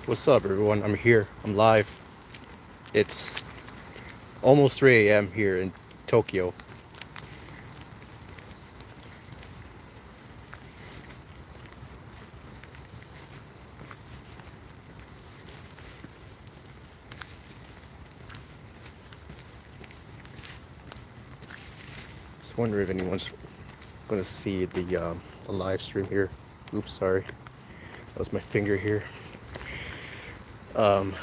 What's up, everyone? I'm here. I'm live. It's almost 3 a.m. here in Tokyo. Just wonder if anyone's gonna see the live stream here. Oops, sorry. That was my finger here. Um,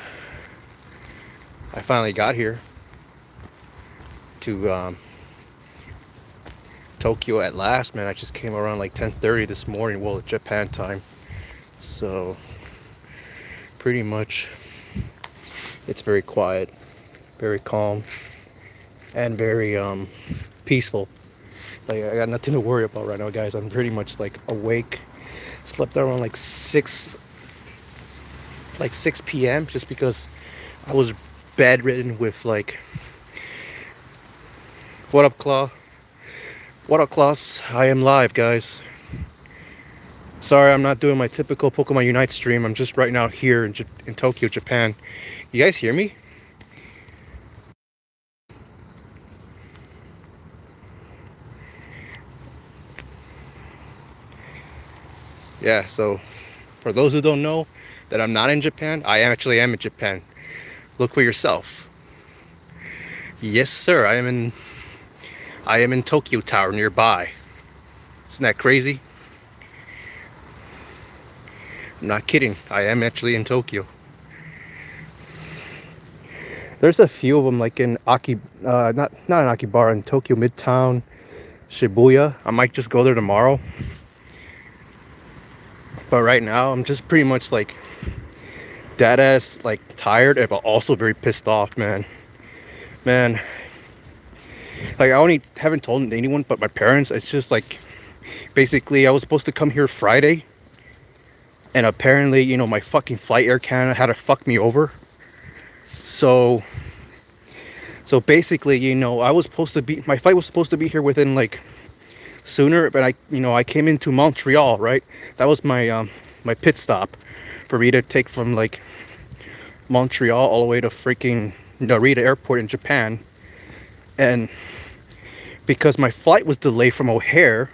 I finally got here to Tokyo at last, man. I just came around like 10:30 this morning, well, Japan time. So pretty much, it's very quiet, very calm, and very peaceful. Like I got nothing to worry about right now, guys. I'm pretty much like awake. Slept around like 6 p.m. just because I was bedridden with like what up, Claw? What up, Claus? I am live, guys. Sorry, I'm not doing my typical Pokemon Unite stream. I'm just right now here in Tokyo, Japan. You guys hear me? Yeah. So, for those who don't know that I'm not in Japan, I actually am in Japan. Look for yourself. Yes, sir. I am in Tokyo Tower nearby. Isn't that crazy? I'm not kidding. I am actually in Tokyo. There's a few of them, like in not in Akihabara, in Tokyo Midtown, Shibuya. I might just go there tomorrow. But right now, I'm just pretty much like dead ass, like tired, but also very pissed off, man. Man, like I only haven't told anyone but my parents. It's just like basically I was supposed to come here Friday, and apparently, my fucking flight Air Canada had to fuck me over. So So basically, I was supposed to be my flight was supposed to be here within like sooner, but I came into Montreal, right? That was my pit stop for me to take from like Montreal all the way to freaking Narita Airport in Japan. And because my flight was delayed from O'Hare,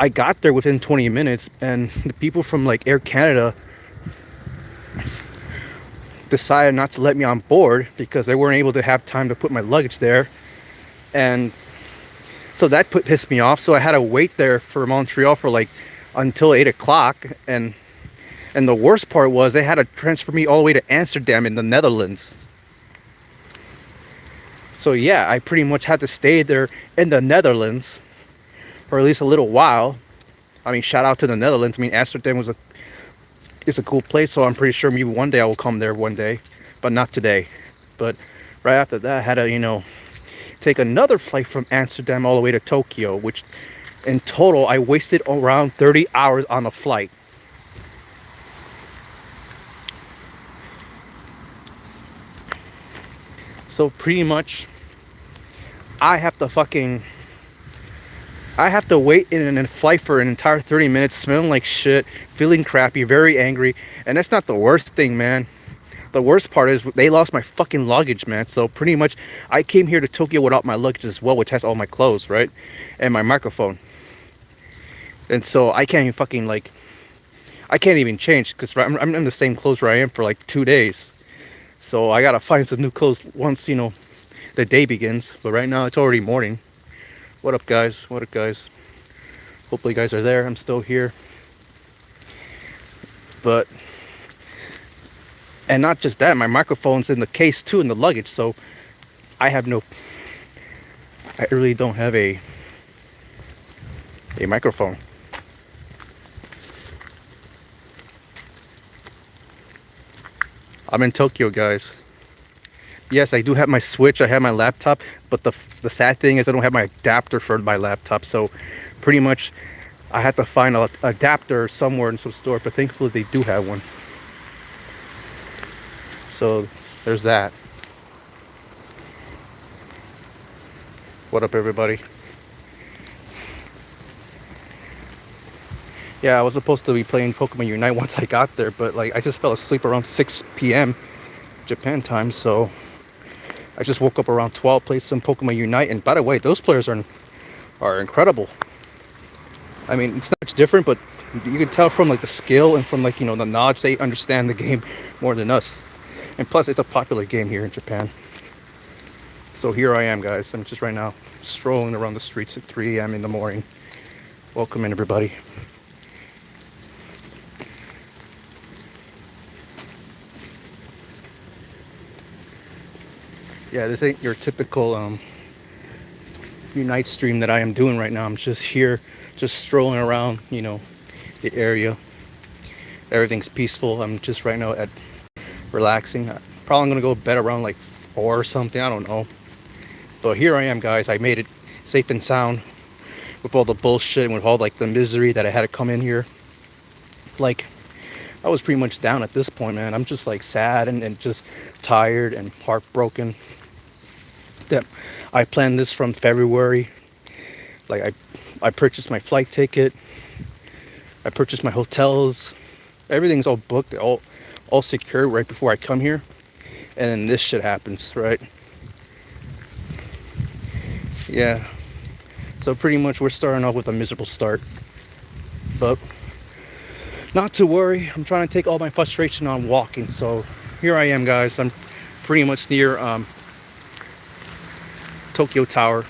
I got there within 20 minutes, and the people from like Air Canada decided not to let me on board because they weren't able to have time to put my luggage there. And so that pissed me off. So I had to wait there for Montreal for like until 8 o'clock. And the worst part was they had to transfer me all the way to Amsterdam in the Netherlands. So yeah, I pretty much had to stay there in the Netherlands for at least a little while. I mean, shout out to the Netherlands. I mean, Amsterdam is a cool place, so I'm pretty sure maybe one day I will come there one day, but not today. But right after that, I had to, take another flight from Amsterdam all the way to Tokyo, which in total I wasted around 30 hours on a flight. So pretty much I have to wait in a flight for an entire 30 minutes, smelling like shit, feeling crappy, very angry. And that's not the worst thing, man. The worst part is they lost my fucking luggage, man. So pretty much I came here to Tokyo without my luggage as well, which has all my clothes, right? And my microphone. And so I can't even fucking like, I can't even change because I'm in the same clothes where I am for like 2 days. So I gotta find some new clothes once, the day begins. But right now it's already morning. What up, guys? What up, guys? Hopefully you guys are there. I'm still here. But, and not just that, my microphone's in the case too, in the luggage. So I really don't have a microphone. I'm in Tokyo, guys. Yes, I do have my Switch, I have my laptop, but the sad thing is I don't have my adapter for my laptop. So pretty much I had to find an adapter somewhere in some store, but thankfully they do have one. So there's that. What up, everybody? Yeah, I was supposed to be playing Pokemon Unite once I got there, but like I just fell asleep around 6 p.m. Japan time, so I just woke up around 12, played some Pokemon Unite, and by the way, those players are incredible. I mean, it's not much different, but you can tell from like the skill and from like the knowledge, they understand the game more than us. And plus, it's a popular game here in Japan. So here I am, guys. I'm just right now strolling around the streets at 3 a.m. in the morning. Welcome in, everybody. Yeah, this ain't your typical Unite stream that I am doing right now. I'm just here, just strolling around, the area. Everything's peaceful. I'm just right now at relaxing. Probably gonna go to bed around like 4 or something. I don't know. But here I am, guys. I made it safe and sound with all the bullshit and with all like the misery that I had to come in here. Like, I was pretty much down at this point, man. I'm just like sad and just tired and heartbroken that I planned this from February. Like I purchased my flight ticket. I purchased my hotels. Everything's all booked, all secure right before I come here. And then this shit happens, right? Yeah. So pretty much we're starting off with a miserable start. But not to worry. I'm trying to take all my frustration on walking. So here I am, guys. I'm pretty much near Tokyo Tower.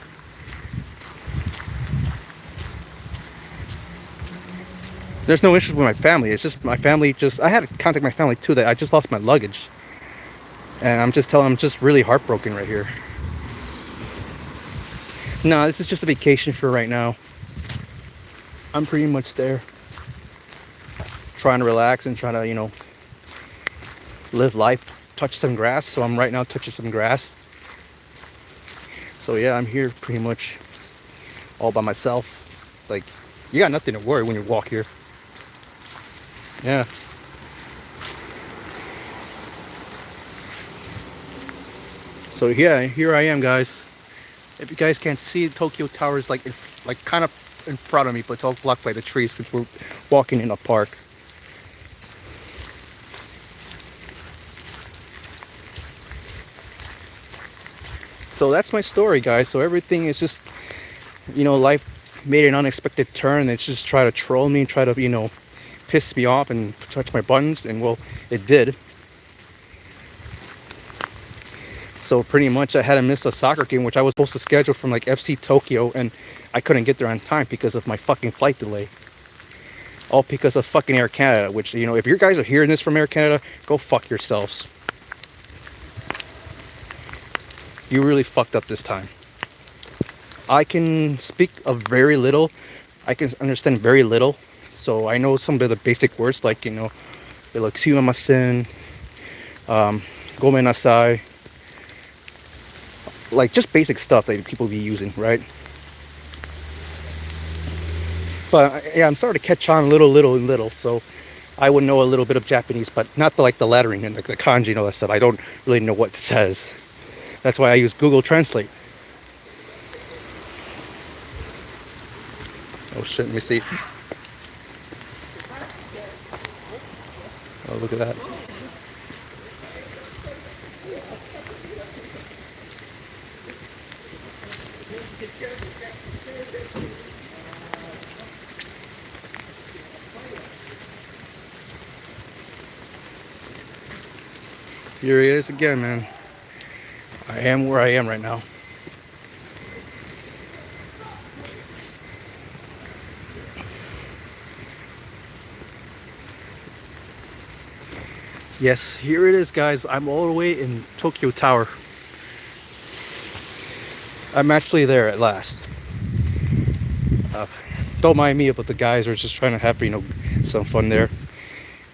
There's no issue with my family. It's just my family I had to contact my family too, that I just lost my luggage. And I'm just telling them I'm just really heartbroken right here. No, this is just a vacation for right now. I'm pretty much there. Trying to relax and trying to, live life, touch some grass. So I'm right now touching some grass. So yeah, I'm here pretty much all by myself. Like, you got nothing to worry when you walk here. Yeah. So yeah, here I am, guys. If you guys can't see, Tokyo Tower is like kind of in front of me, but it's all blocked by the trees since we're walking in a park. So that's my story, guys. So everything is just, life made an unexpected turn. It's just try to troll me, try to, piss me off and touch my buttons, and well, it did. So pretty much I had to miss a soccer game, which I was supposed to schedule from like FC Tokyo, and I couldn't get there on time because of my fucking flight delay. All because of fucking Air Canada, which, if you guys are hearing this from Air Canada, go fuck yourselves. You really fucked up this time. I can speak of very little. I can understand very little. So I know some of the basic words like, sumimasen, gomenasai. Like just basic stuff that people be using, right? But yeah, I'm starting to catch on little. So I would know a little bit of Japanese, but not the lettering and the kanji and all that stuff. I don't really know what it says. That's why I use Google Translate. Oh shit, let me see. Oh, look at that. Here he is again, man. I am where I am right now. Yes, here it is, guys. I'm all the way in Tokyo Tower. I'm actually there at last. Don't mind me, but the guys are just trying to have, some fun there.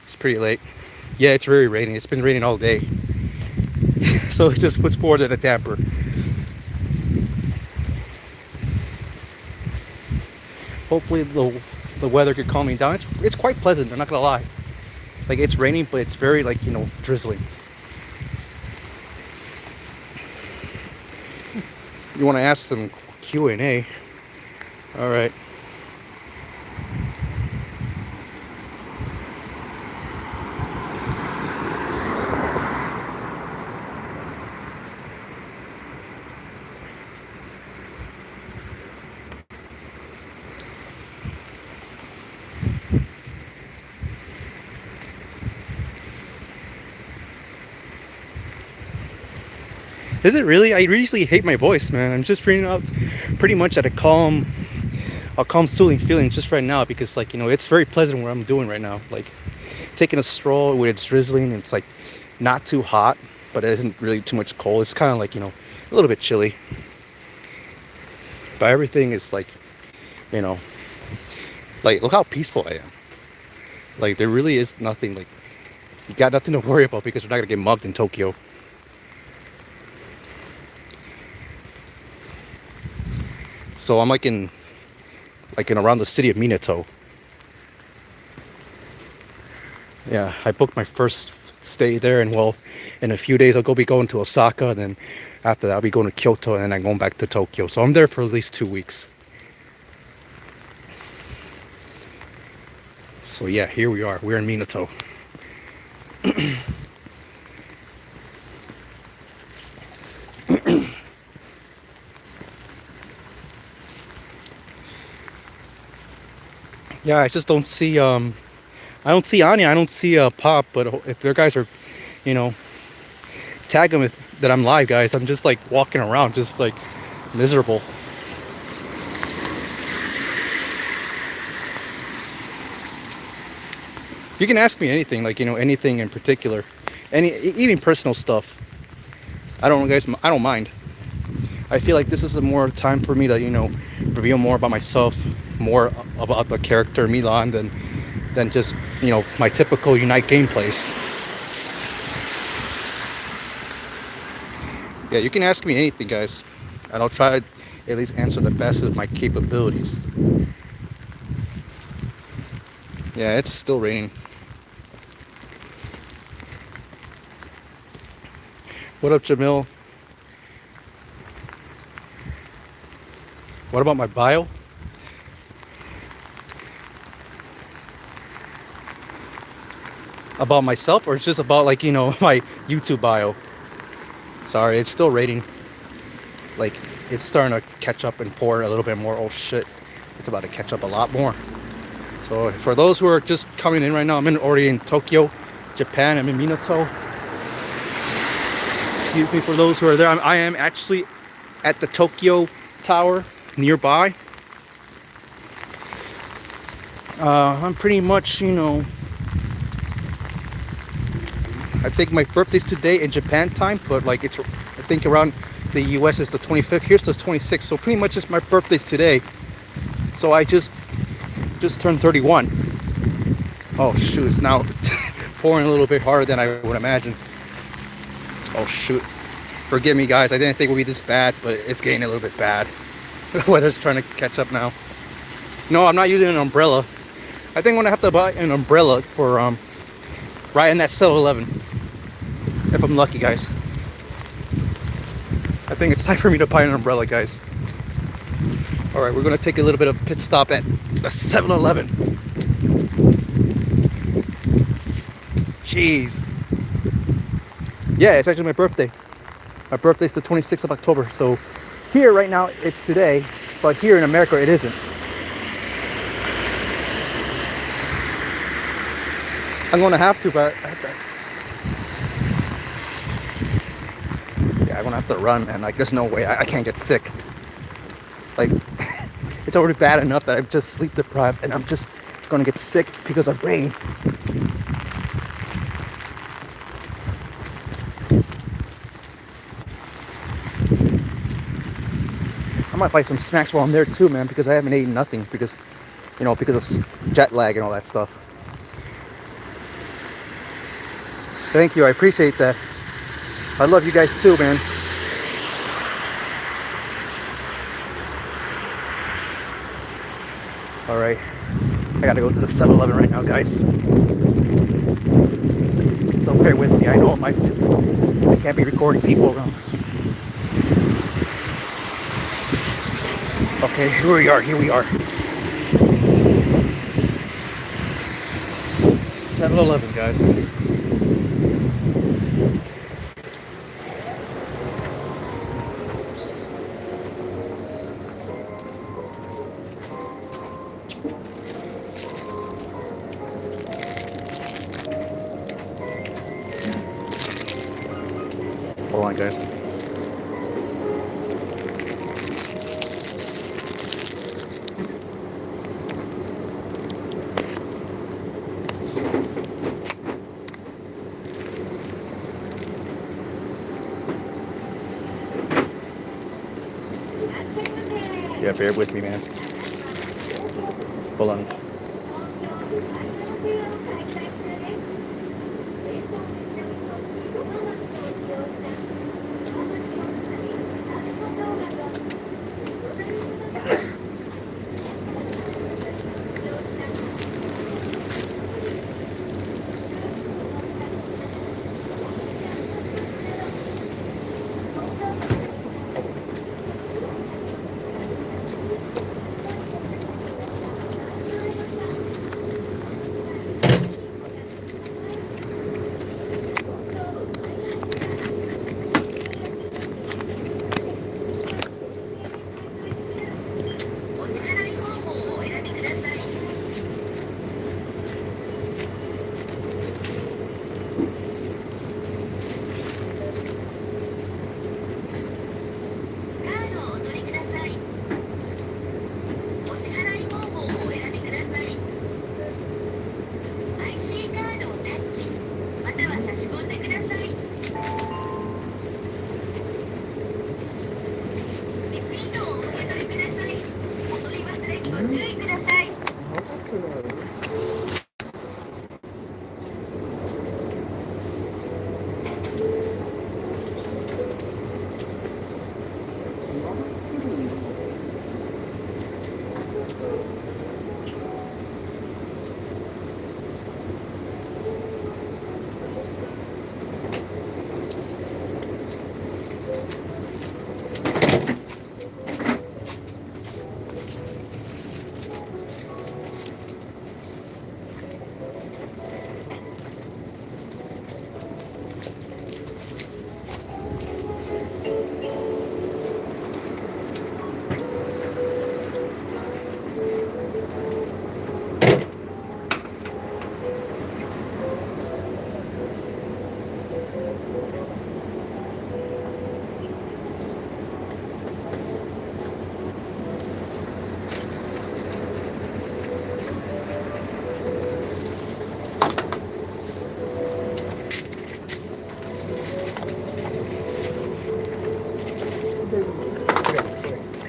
It's pretty late. Yeah, it's very raining. It's been raining all day. So it just puts more than a damper. Hopefully the weather could calm me down. It's quite pleasant, I'm not gonna lie. Like, it's raining, but it's very drizzling. You want to ask some Q&A? All right. Is it really? I usually hate my voice, man. I'm just pretty much at a calm, soothing feeling just right now because, like, it's very pleasant what I'm doing right now. Like, taking a stroll when it's drizzling. It's like not too hot, but it isn't really too much cold. It's kind of like, a little bit chilly. But everything is like, you know, like, look how peaceful I am. Like, there really is nothing, like, you got nothing to worry about because you're not gonna get mugged in Tokyo. So I'm like in around the city of Minato. Yeah, I booked my first stay there, and well, in a few days I'll be going to Osaka, and then after that I'll be going to Kyoto, and then I'm going back to Tokyo. So I'm there for at least 2 weeks. So yeah, here we are. We're in Minato. Yeah, I just don't see I don't see Anya, I don't see Pop, but if their guys are, you know, tag them that I'm live, guys. I'm just like walking around, just like miserable. You can ask me anything, like, anything in particular, even personal stuff. I don't know, guys. I don't mind. I feel like this is a more time for me to, reveal more about myself, more about the character Milan than just, my typical Unite gameplays. Yeah, you can ask me anything, guys, and I'll try to at least answer the best of my capabilities. Yeah, it's still raining. What up, Jamil? What about my bio? About myself, or just about, like, my YouTube bio? Sorry, it's still raining. Like, it's starting to catch up and pour a little bit more. Oh shit, it's about to catch up a lot more. So for those who are just coming in right now, I'm already in Tokyo, Japan. I'm in Minato. Excuse me for those who are there. I am actually at the Tokyo Tower nearby. I'm pretty much, I think my birthday's today in Japan time, but like I think around the US is the 25th. Here's the 26th, so pretty much it's my birthday's today. So I just turned 31. Oh shoot, it's now pouring a little bit harder than I would imagine. Oh shoot. Forgive me, guys. I didn't think it would be this bad, but it's getting a little bit bad. The weather's trying to catch up now. No, I'm not using an umbrella. I think I'm gonna have to buy an umbrella for right in that 7-Eleven. If I'm lucky, guys. I think it's time for me to buy an umbrella, guys. Alright, we're gonna take a little bit of pit stop at the 7-Eleven. Jeez. Yeah, it's actually my birthday. My birthday's the 26th of October. So here right now it's today, but here in America it isn't. I'm gonna have to, but yeah, I'm gonna have to run, and like there's no way I can't get sick. Like it's already bad enough that I'm just sleep deprived, and I'm just gonna get sick because of rain. I might buy some snacks while I'm there too, man, because I haven't eaten nothing because of jet lag and all that stuff. Thank you, I appreciate that. I love you guys too, man. Alright, I gotta go to the 7-Eleven right now, guys. So bear with me, I know I can't be recording people around. Okay, here we are. 7-Eleven, guys. Hold on, guys. Yeah, bear with me, man. Hold on.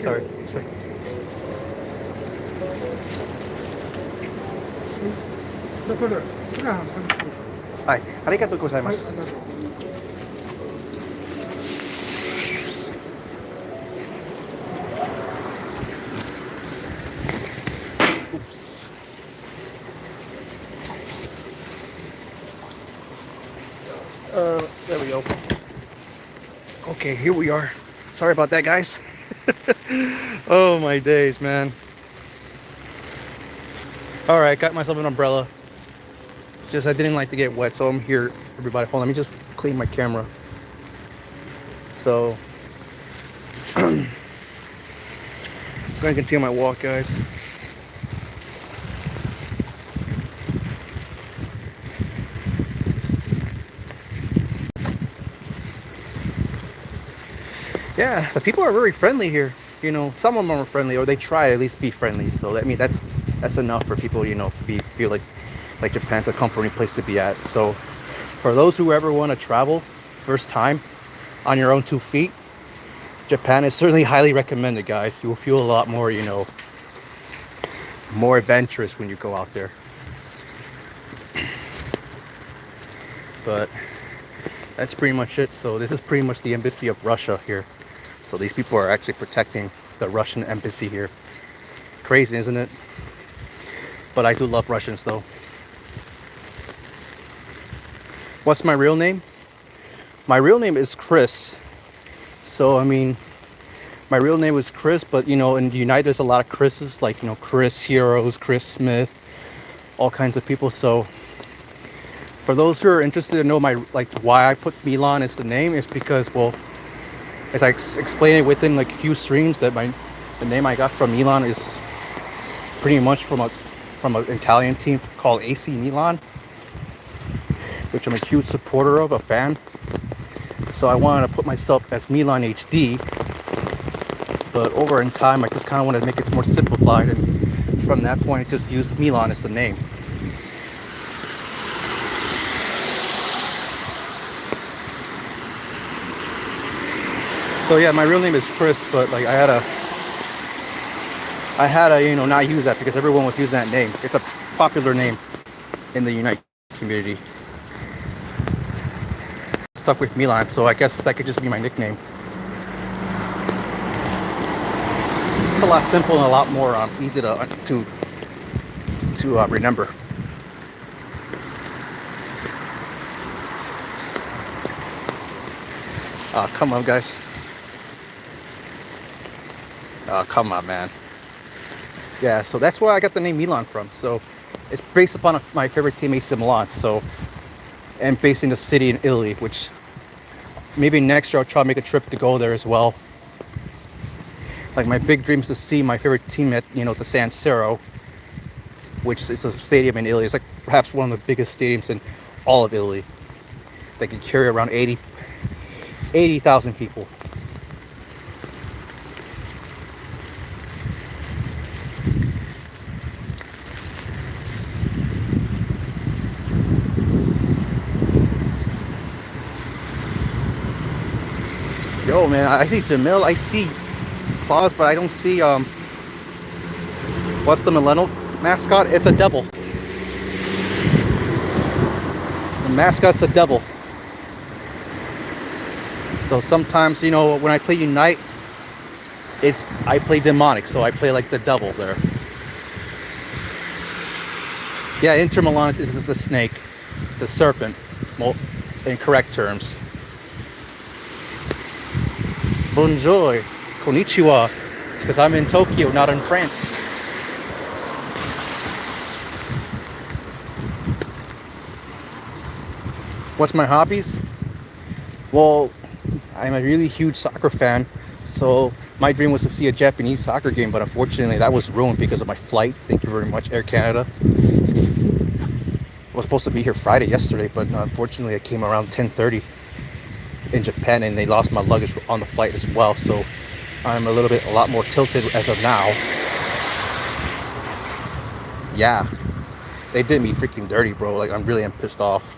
Sorry, sorry. はい、ありがとうございます。Oops. There we go. Okay, here we are. Sorry about that, guys. Oh my days, man. All right, got myself an umbrella. Just I didn't like to get wet, so I'm here. Everybody, hold on. Let me just clean my camera. So, I'm gonna continue my walk, guys. Yeah, the people are very friendly here. You know, some of them are friendly, or they try at least be friendly. So I mean, that's enough for people, you know, to feel like Japan's a comforting place to be at. So for those who ever want to travel first time on your own 2 feet, Japan is certainly highly recommended, guys. You will feel a lot more, you know, more adventurous when you go out there. But that's pretty much it. So this is pretty much the embassy of Russia here. So these people are actually protecting the Russian embassy here. Crazy, isn't it? But I do love Russians though. What's my real name? My real name is Chris. So I mean, my real name was Chris, but you know, in the United there's a lot of Chris's, like, you know, Chris Heroes, Chris Smith, all kinds of people. So for those who are interested to know my, like, why I put Milan as the name, is because, well, as I explained it within like a few streams, that the name I got from Milan is pretty much from an Italian team called AC Milan, which I'm a huge supporter of, a fan. So I wanted to put myself as Milan HD, but over in time I just kind of wanted to make it more simplified, and from that point I just used Milan as the name. So yeah, my real name is Chris, but like I had a I had to, not use that because everyone was using that name. It's a popular name in the United community. Stuck with Milan, so I guess that could just be my nickname. It's a lot simple and a lot more easy to remember. Come on, guys. Come on, man. Yeah, so that's where I got the name Milan from. So it's based upon my favorite team, AC Milan. So, and based in the city in Italy, which maybe next year I'll try to make a trip to go there as well. Like my big dream is to see my favorite team at the San Siro, which is a stadium in Italy. It's like perhaps one of the biggest stadiums in all of Italy. They can carry around 80,000 people. Yo, man, I see Jamil, I see Claus, but I don't see what's the millennial mascot? It's a devil. The mascot's the devil. So sometimes, when I play Unite, I play demonic, so I play like the devil there. Yeah, Inter Milan is the snake, the serpent, well, in correct terms. Bonjour, konnichiwa, because I'm in Tokyo, not in France. What's my hobbies? Well, I'm a really huge soccer fan, so my dream was to see a Japanese soccer game, but unfortunately that was ruined because of my flight. Thank you very much, Air Canada. I was supposed to be here yesterday, but unfortunately I came around 10:30 in Japan and they lost my luggage on the flight as well, so I'm a lot more tilted as of now. Yeah, they did me freaking dirty, bro. Like, I'm pissed off.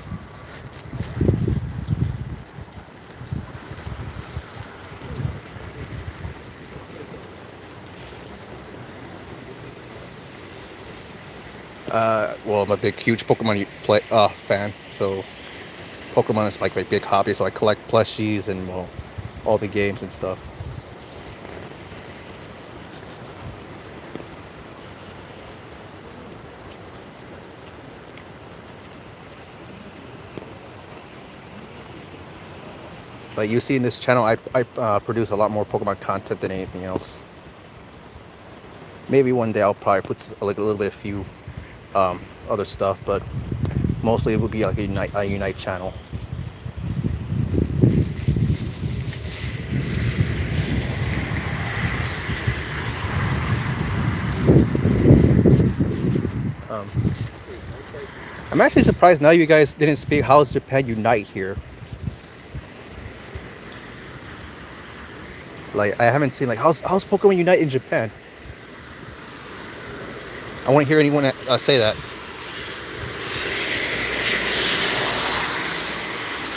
Well, I'm a huge Pokemon fan, so Pokemon is like my big hobby, so I collect plushies and, well, all the games and stuff. But you see in this channel, I produce a lot more Pokemon content than anything else. Maybe one day I'll probably put like a little bit of few other stuff, but mostly it would be like a Unite channel. I'm actually surprised now you guys didn't speak how's Japan Unite here. Like, I haven't seen, like, how's Pokemon Unite in Japan? I want to hear anyone say that.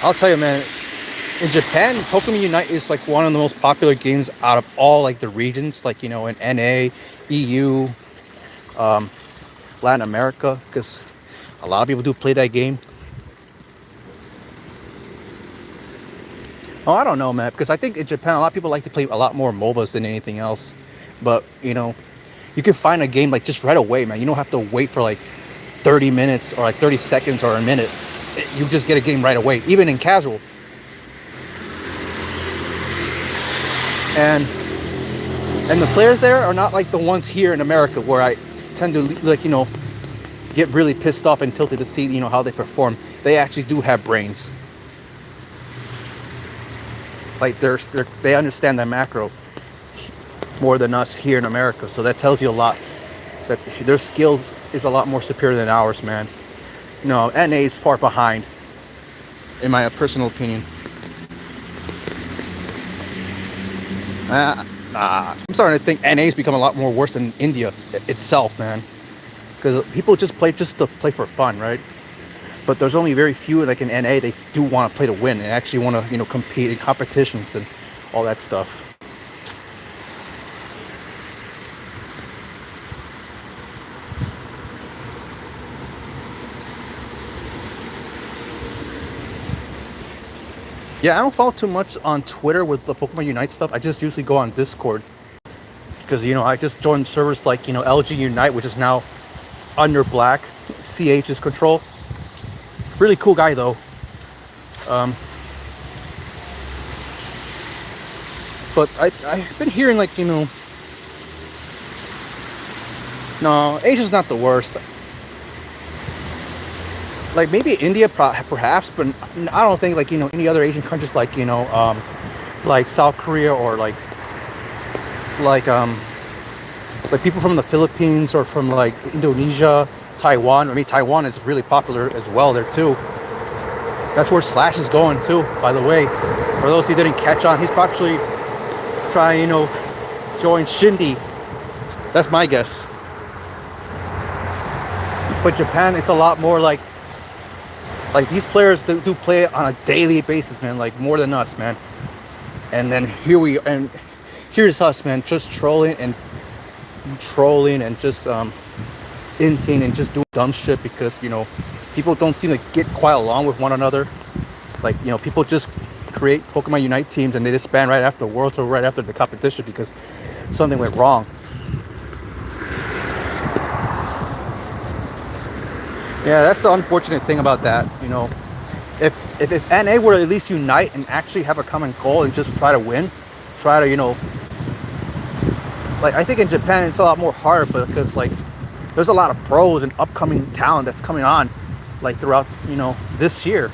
I'll tell you, man, in Japan, Pokemon Unite is like one of the most popular games out of all like the regions, like, in NA, EU, Latin America, because a lot of people do play that game. Oh, I don't know, man, because I think in Japan a lot of people like to play a lot more MOBAs than anything else. But you can find a game like just right away, man. You don't have to wait for like 30 minutes or like 30 seconds or a minute. You just get a game right away, even in casual. And the players there are not like the ones here in America, where I tend to like get really pissed off and tilted to see how they perform. They actually do have brains. Like they understand that macro more than us here in America, so that tells you a lot. That their skill is a lot more superior than ours, man. No, NA is far behind, in my personal opinion. I'm starting to think NA's become a lot more worse than India itself, man. Because people just play to play for fun, right? But there's only very few, like in NA, they do want to play to win and actually want to, compete in competitions and all that stuff. Yeah, I don't follow too much on Twitter with the Pokemon Unite stuff. I just usually go on Discord because I just joined servers like LG Unite, which is now under Black CH's control. Really cool guy though. Um, but I've been hearing like no, Asia's not the worst. Like maybe India perhaps, but I don't think like any other Asian countries like South Korea or like um like people from the Philippines or from like Indonesia, Taiwan. I mean, Taiwan is really popular as well there too. That's where Slash is going too, by the way. For those who didn't catch on, he's actually trying, join Shindy. That's my guess. But Japan, it's a lot more like these players do play it on a daily basis, man. Like more than us, man. And then here's us, man, just trolling and just inting and just doing dumb shit because people don't seem to get quite along with one another. Like people just create Pokemon Unite teams and they disband right after the World Tour, right after the competition because something went wrong. Yeah, that's the unfortunate thing about that. If NA were to at least unite and actually have a common goal and just try to win, try to like I think in Japan it's a lot more hard, but because like there's a lot of pros and upcoming talent that's coming on like throughout this year.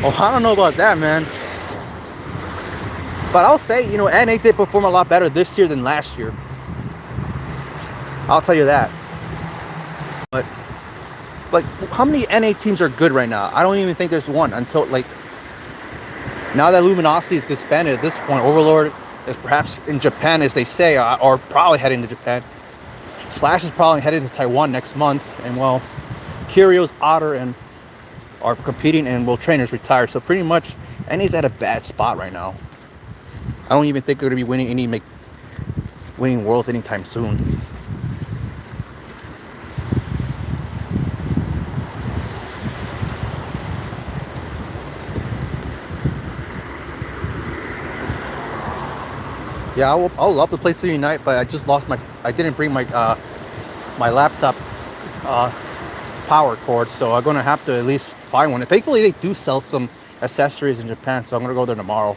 Oh, I don't know about that, man. But I'll say, NA did perform a lot better this year than last year. I'll tell you that. But like, how many NA teams are good right now? I don't even think there's one until like now that Luminosity is disbanded at this point. Overlord is perhaps in Japan, as they say, or probably heading to Japan. Slash is probably headed to Taiwan next month, and well, Kyrios, Otter, and are competing, and Will Trainers retired. So pretty much, NA's at a bad spot right now. I don't even think they're gonna be winning worlds anytime soon. Yeah, I'll love to play City Unite, but I didn't bring my laptop power cord, so I'm gonna have to at least find one. And thankfully, they do sell some accessories in Japan, so I'm gonna go there tomorrow.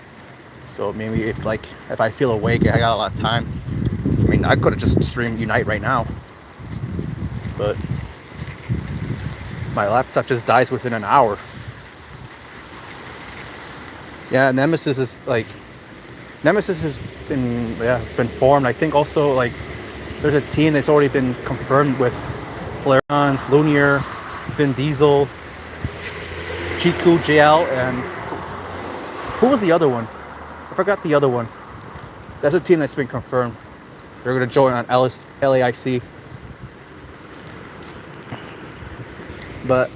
So maybe if I feel awake, I got a lot of time. I mean, I could have just streamed Unite right now, but my laptop just dies within an hour. Yeah, Nemesis has been formed. I think also like there's a team that's already been confirmed with Flareons, Lunier, Vin Diesel, Chiku, JL, and who was the other one? I forgot the other one. That's a team that's been confirmed. They're going to join on LAIC. But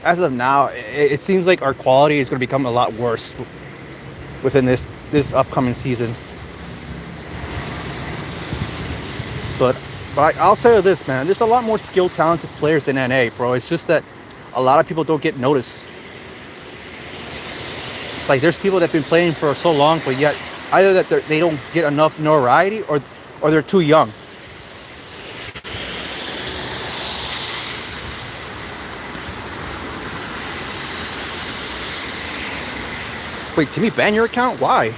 as of now, it seems like our quality is going to become a lot worse within this upcoming season. But I'll tell you this, man. There's a lot more skilled, talented players than NA, bro. It's just that a lot of people don't get noticed. Like, there's people that have been playing for so long, but yet either that they don't get enough notoriety or they're too young. Wait, Timmy, ban your account? Why?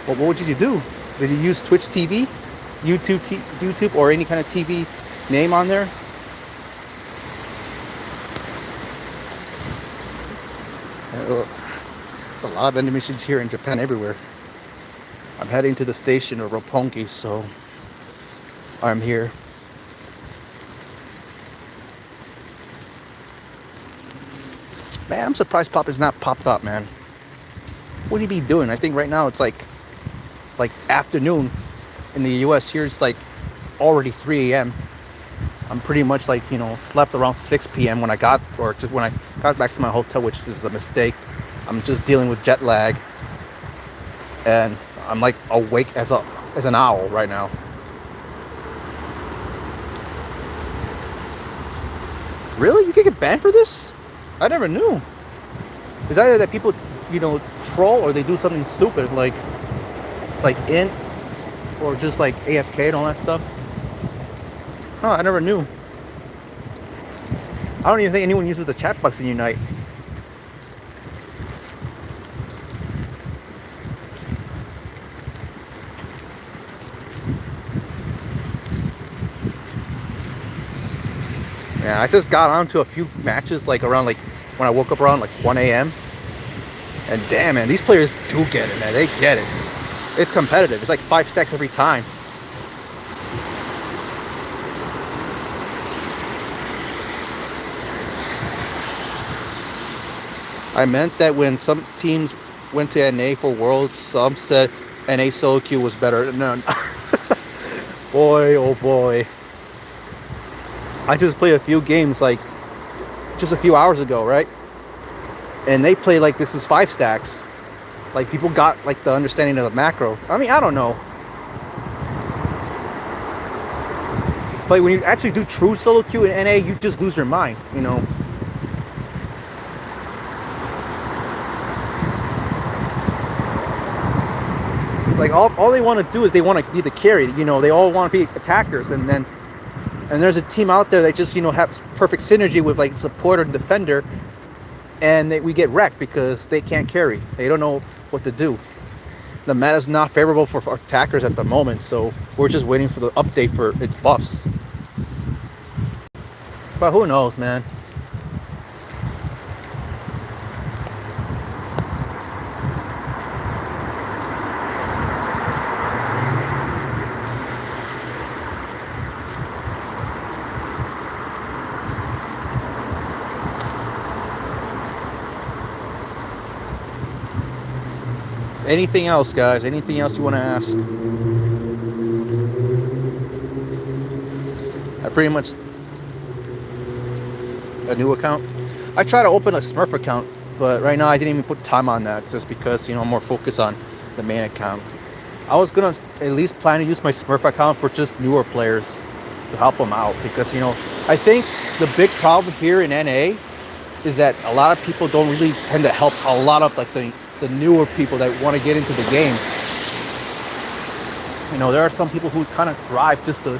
What did you do? Did you use Twitch TV, YouTube, or any kind of TV name on there? There's a lot of vending machines here in Japan everywhere. I'm heading to the station of Roppongi, so I'm here. Man, I'm surprised Pop is not popped up, man. What would he be doing? I think right now it's like afternoon in the US. Here it's already 3 a.m. I'm pretty much slept around 6 p.m. when I got back to my hotel, which is a mistake. I'm just dealing with jet lag, and I'm awake as a as an owl right now. Really? You can get banned for this? I never knew. It's either that people, troll, or they do something stupid like int, or just like AFK and all that stuff. Oh, I never knew. I don't even think anyone uses the chat box in Unite. Yeah, I just got onto a few matches like around when I woke up around 1 a.m. And damn, man, these players do get it, man. They get it. It's competitive. It's like 5 stacks every time. I meant that when some teams went to NA for Worlds, some said NA solo queue was better than none. Boy, oh boy. I just played a few games just a few hours ago, right? And they play like this is 5 stacks. Like people got the understanding of the macro. I mean, I don't know. But when you actually do true solo queue in NA, you just lose your mind, Like all they want to do is they want to be the carry. They all want to be attackers, and there's a team out there that just has perfect synergy with support or defender, and we get wrecked because they can't carry. They don't know what to do. The meta is not favorable for attackers at the moment, so we're just waiting for the update for its buffs. But who knows, man? Anything else, guys? Anything else you want to ask? I pretty much a new account. I try to open a Smurf account, but right now I didn't even put time on that, just because I'm more focused on the main account. I was gonna at least plan to use my Smurf account for just newer players to help them out, because I think the big problem here in NA is that a lot of people don't really tend to help a lot of the newer people that want to get into the game. There are some people who kind of thrive just to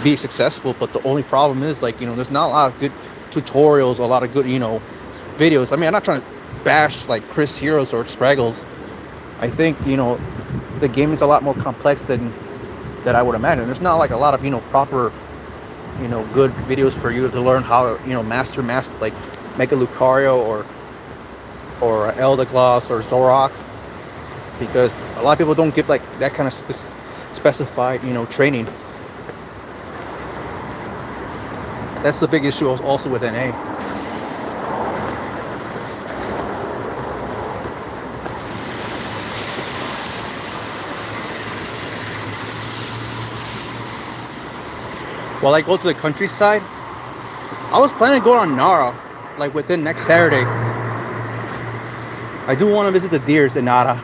be successful, but the only problem is there's not a lot of good tutorials, a lot of good videos. I mean, I'm not trying to bash Chris Heroes or Spraggles. I think the game is a lot more complex than I would imagine. There's not a lot of proper good videos for you to learn how master like Mega Lucario or Eldergloss or Zorok, because a lot of people don't get that kind of specified training. That's the big issue also with NA. While I go to the countryside, I was planning to go on Nara, within next Saturday. I do want to visit the deers in Nara.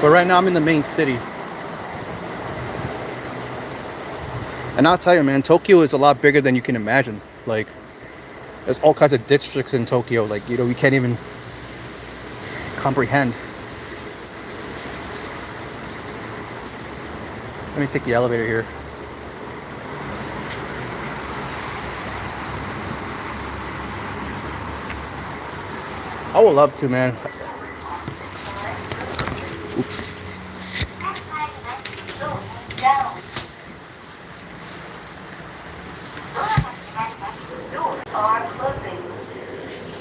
But right now I'm in the main city. And I'll tell you, man, Tokyo is a lot bigger than you can imagine. There's all kinds of districts in Tokyo, we can't even comprehend. Let me take the elevator here. I would love to, man. Oops.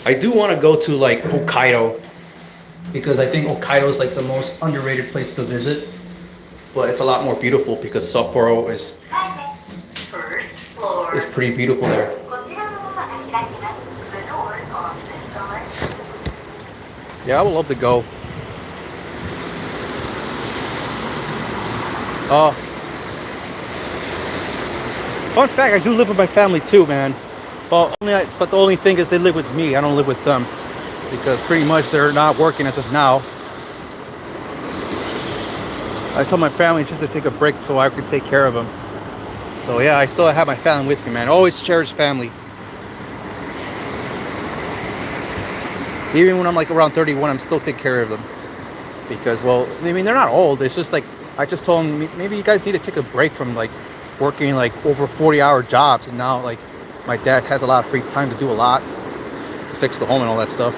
I do want to go to Hokkaido, because I think Hokkaido is the most underrated place to visit, but it's a lot more beautiful because Sapporo is pretty beautiful there. Yeah, I would love to go. Fun fact, I do live with my family too, man. But the only thing is they live with me. I don't live with them, because pretty much they're not working as of now. I told my family just to take a break so I could take care of them. So yeah, I still have my family with me, man. Always cherish family. Even when I'm like around 31, I'm still taking care of them. Because, well, I mean, they're not old. It's just like, I just told them, maybe you guys need to take a break from like working like over 40-hour jobs. And now like my dad has a lot of free time to do a lot, to fix the home and all that stuff.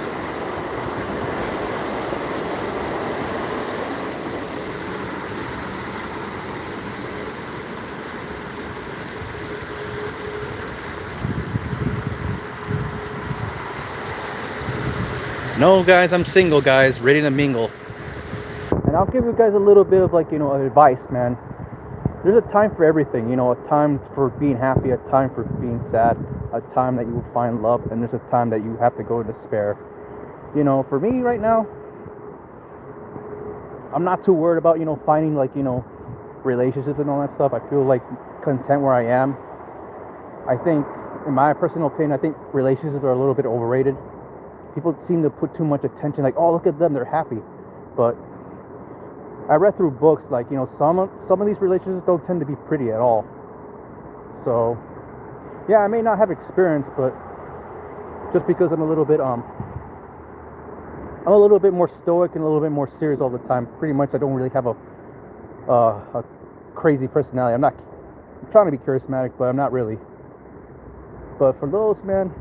No, guys, I'm single, guys, ready to mingle. And I'll give you guys a little bit of like, advice, man. There's a time for everything, a time for being happy, a time for being sad, a time that you will find love, and there's a time that you have to go in despair. For me right now, I'm not too worried about, finding like, relationships and all that stuff. I feel like content where I am. I think, in my personal opinion, I think relationships are a little bit overrated. People seem to put too much attention, like, oh, look at them, they're happy. But I read through books, like, some of these relationships don't tend to be pretty at all. So, yeah, I may not have experience, but just because I'm a little bit more stoic and a little bit more serious all the time. Pretty much, I don't really have a crazy personality. I'm trying to be charismatic, but I'm not really. But for those, man,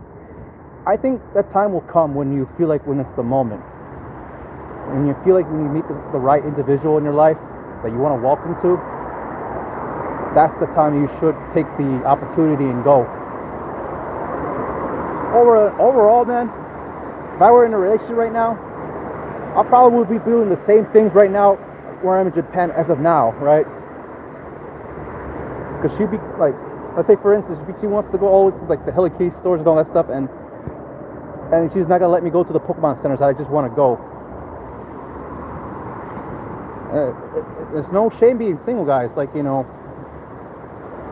I think that time will come when you feel like when it's the moment. And you feel like when you meet the right individual in your life that you want to walk into, that's the time you should take the opportunity and go. Overall, man, if I were in a relationship right now, I probably would be doing the same things right now where I'm in Japan as of now, right? Because she'd be like, let's say for instance, she wants to go all to like the Hello Kitty stores and all that stuff, and she's not gonna let me go to the Pokemon centers that I just want to go. There's no shame being single, guys. Like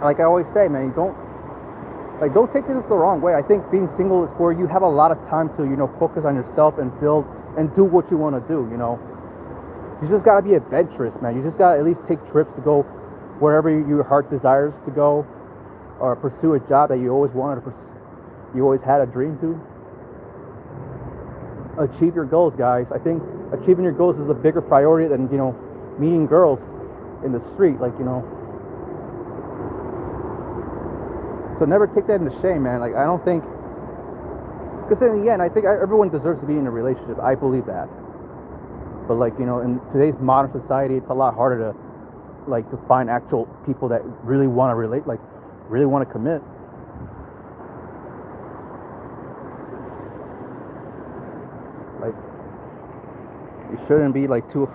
like I always say, man, don't take this the wrong way. I think being single is where you have a lot of time to focus on yourself and build and do what you want to do. You just gotta be adventurous, man. You just gotta at least take trips to go wherever your heart desires to go, or pursue a job that you always wanted to pursue, you always had a dream to. Achieve your goals, guys. I think achieving your goals is a bigger priority than meeting girls in the street, So never take that into shame, man. Like, I don't think, because in the end, I think everyone deserves to be in a relationship. I believe that. But in today's modern society, it's a lot harder to find actual people that really want to relate, really want to commit. You shouldn't be too.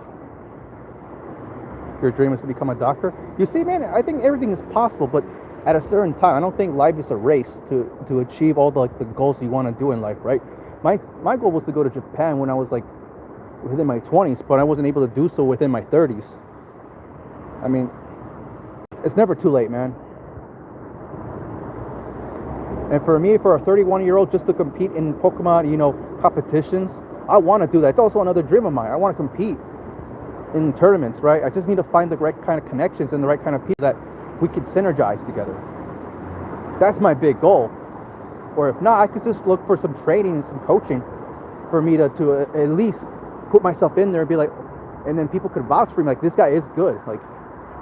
Your dream is to become a doctor. You see, man, I think everything is possible, but at a certain time, I don't think life is a race to achieve all the goals you want to do in life, right? My goal was to go to Japan when I was within my 20s, but I wasn't able to do so within my 30s. I mean, it's never too late, man. And for me, for a 31-year-old, just to compete in Pokemon, competitions, I want to do that. It's also another dream of mine. I want to compete in tournaments, right? I just need to find the right kind of connections and the right kind of people that we can synergize together. That's my big goal. Or if not, I could just look for some training and some coaching for me to at least put myself in there and be like, and then people could vouch for me, like, this guy is good. Like,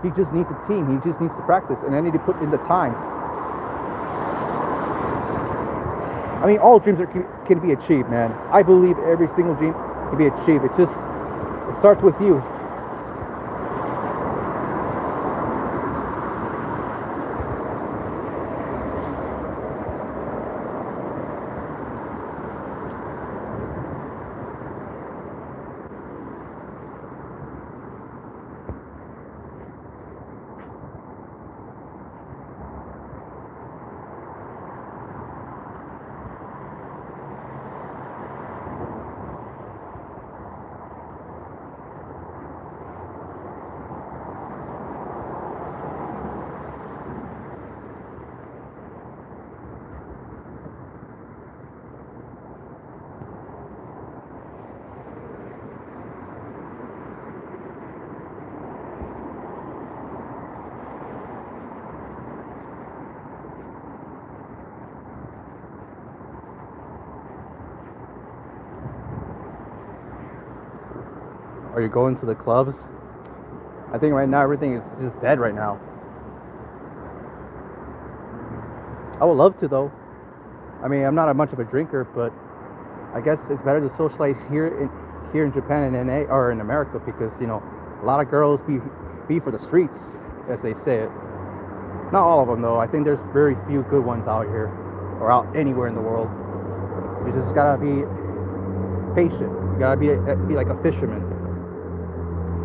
he just needs a team. He just needs to practice, and I need to put in the time. I mean, all dreams can be achieved, man. I believe every single dream can be achieved. It starts with you. Are you going to the clubs? I think right now everything is just dead right now. I would love to though. I mean, I'm not much of a drinker, but I guess it's better to socialize here in Japan and NA or in America because a lot of girls be for the streets, as they say it. Not all of them though. I think there's very few good ones out here or out anywhere in the world. You just gotta be patient. You gotta be like a fisherman.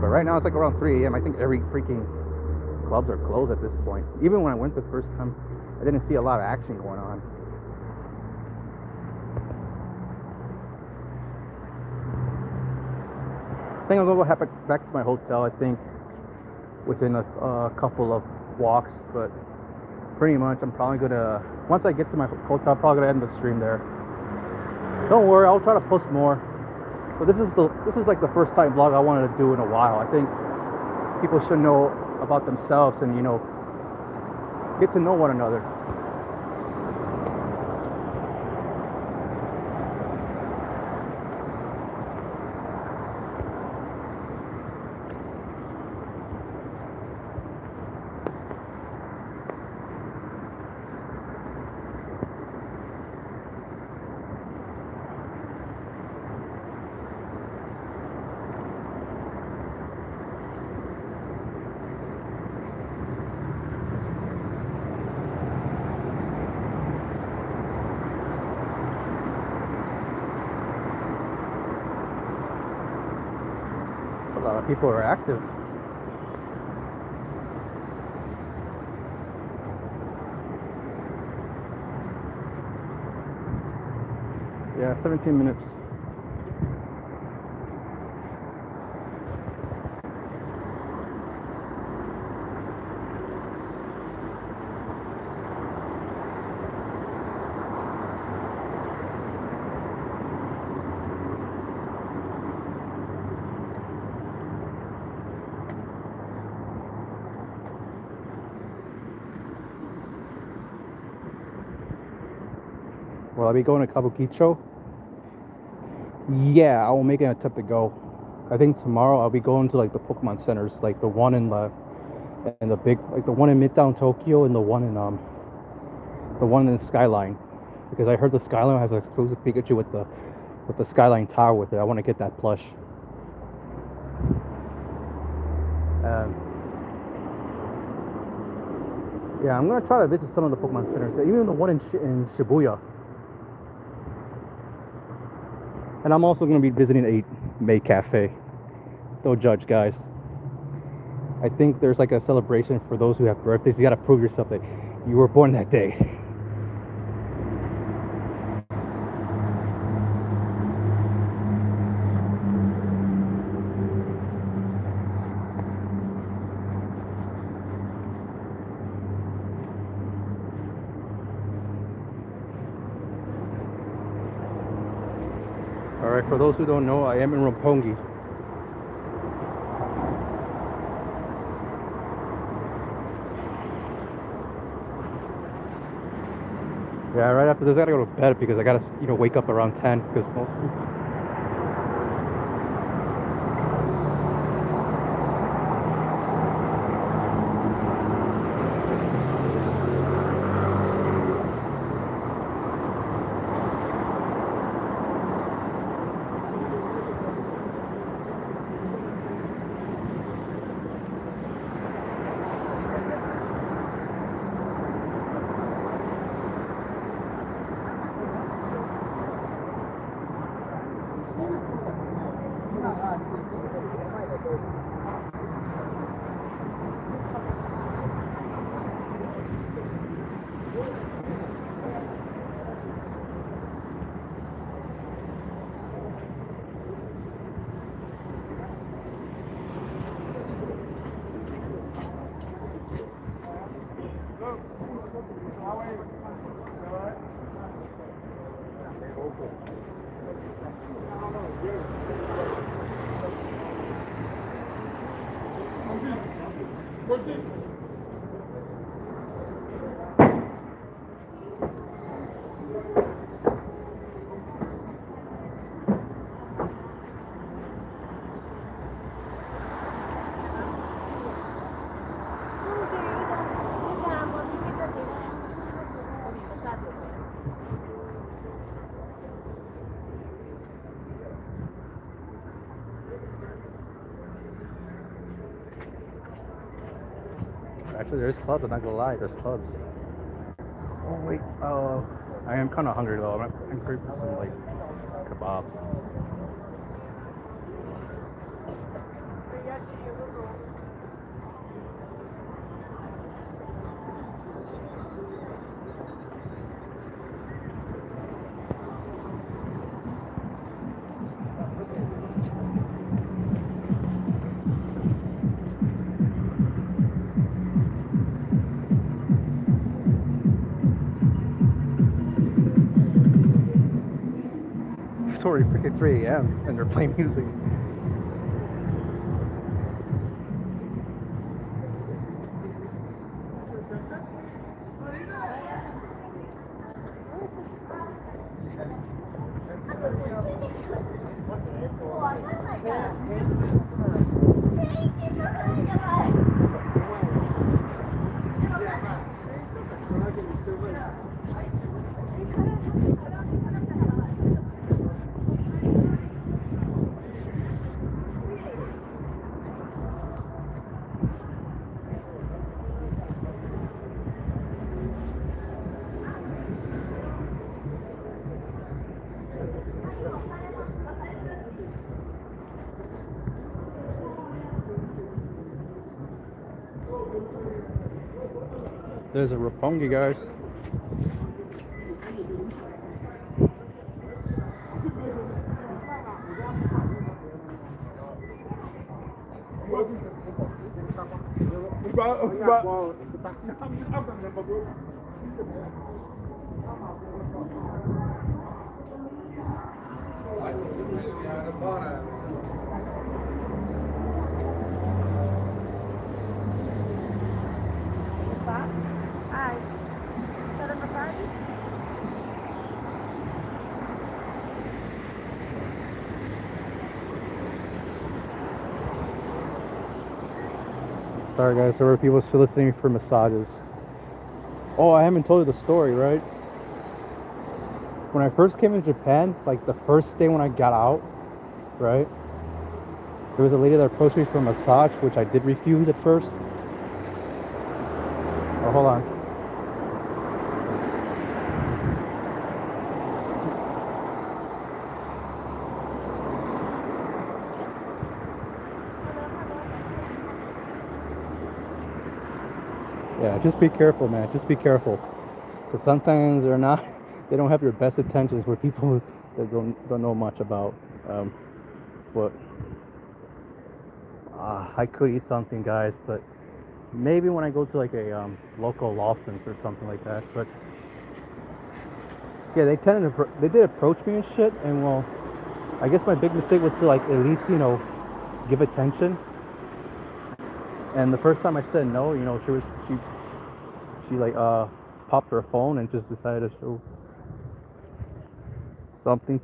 But right now it's like around 3 a.m. I think every freaking clubs are closed at this point. Even when I went the first time, I didn't see a lot of action going on. I think I'll go back to my hotel. I think within a couple of walks, but pretty much I'm probably gonna, once I get to my hotel, I'm probably gonna end the stream there. Don't worry, I'll try to post more. But this is like the first time vlog I wanted to do in a while. I think people should know about themselves and get to know one another. A lot of people are active. Yeah, 17 minutes. Will I be going to Kabukicho? Yeah, I will make an attempt to go. I think tomorrow I'll be going to like the Pokemon centers, like the one in the big, like the one in Midtown Tokyo and the one in Skyline, because I heard the Skyline has an exclusive Pikachu with the Skyline Tower with it. I want to get that plush. Yeah, I'm gonna try to visit some of the Pokemon centers, even the one in Shibuya. And I'm also going to be visiting a May Cafe. Don't judge, guys. I think there's like a celebration for those who have birthdays. You got to prove yourself that you were born that day. Alright, for those who don't know, I am in Roppongi. Yeah, right after this I gotta go to bed because I gotta, wake up around 10 because most What's this? there's clubs. I'm not gonna lie, there's clubs. Oh wait, I am kind of hungry though. I'm craving for some like kebabs. It's already freaking 3 a.m. and they're playing music. There's a Roppongi, guys. Hi. Set up a party? Sorry guys, there were people soliciting for massages. Oh, I haven't told you the story, right? When I first came to Japan, like the first day when I got out, right? There was a lady that approached me for a massage, which I did refuse at first. Oh, hold on. Yeah, just be careful, man. Just be careful. Because sometimes they're not, they don't have your best intentions with people that don't know much about. But I could eat something, guys, but maybe when I go to like a local Lawson's or something like that. But yeah, they did approach me and shit, and well, I guess my big mistake was to like at least give attention. And the first time I said no, she like popped her phone and just decided to show something,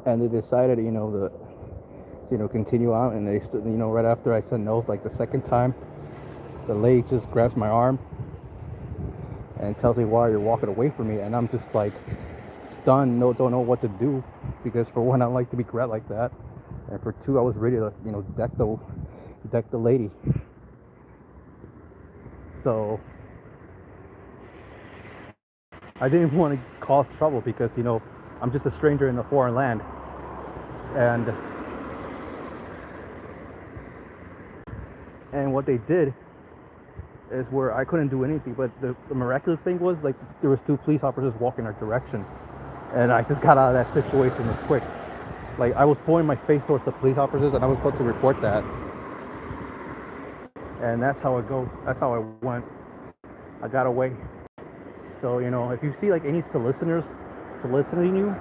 and they decided to continue on, and they stood, right after I said no, like the second time, the lady just grabs my arm and tells me, why you're walking away from me, and I'm just like stunned, don't know what to do, because for one, I don't like to be grabbed like that, and for two, I was ready to deck the lady. So I didn't want to cause trouble because I'm just a stranger in a foreign land, and what they did is where I couldn't do anything. But the miraculous thing was, like, there was two police officers walking our direction, and I just got out of that situation as quick. Like, I was pointing my face towards the police officers, and I was about to report that, and that's how it goes. That's how I went. I got away. So if you see like any soliciting you,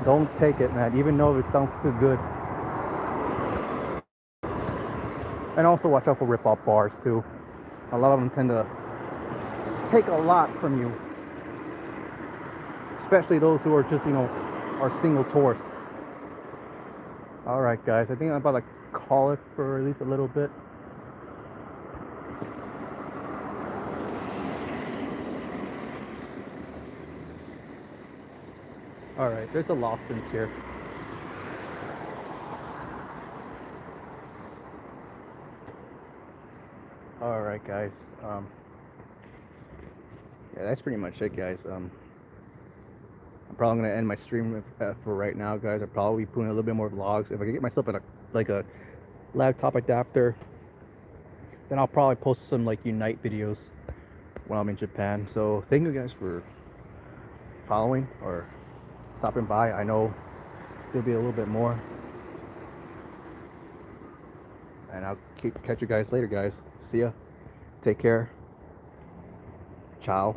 don't take it, man. Even though it sounds too good. And also watch out for rip-off bars too. A lot of them tend to take a lot from you, especially those who are just are single tourists. All right, guys. I think I'm about to call it for at least a little bit. All right, there's a Lawson's here. right, guys. Yeah, that's pretty much it, guys. I'm probably gonna end my stream for right now, guys. I'll probably be putting a little bit more vlogs. If I can get myself a laptop adapter, then I'll probably post some like Unite videos when I'm in Japan. So thank you guys for following or stopping by. I know there'll be a little bit more, and I'll catch you guys later, guys. See ya. Take care. Ciao.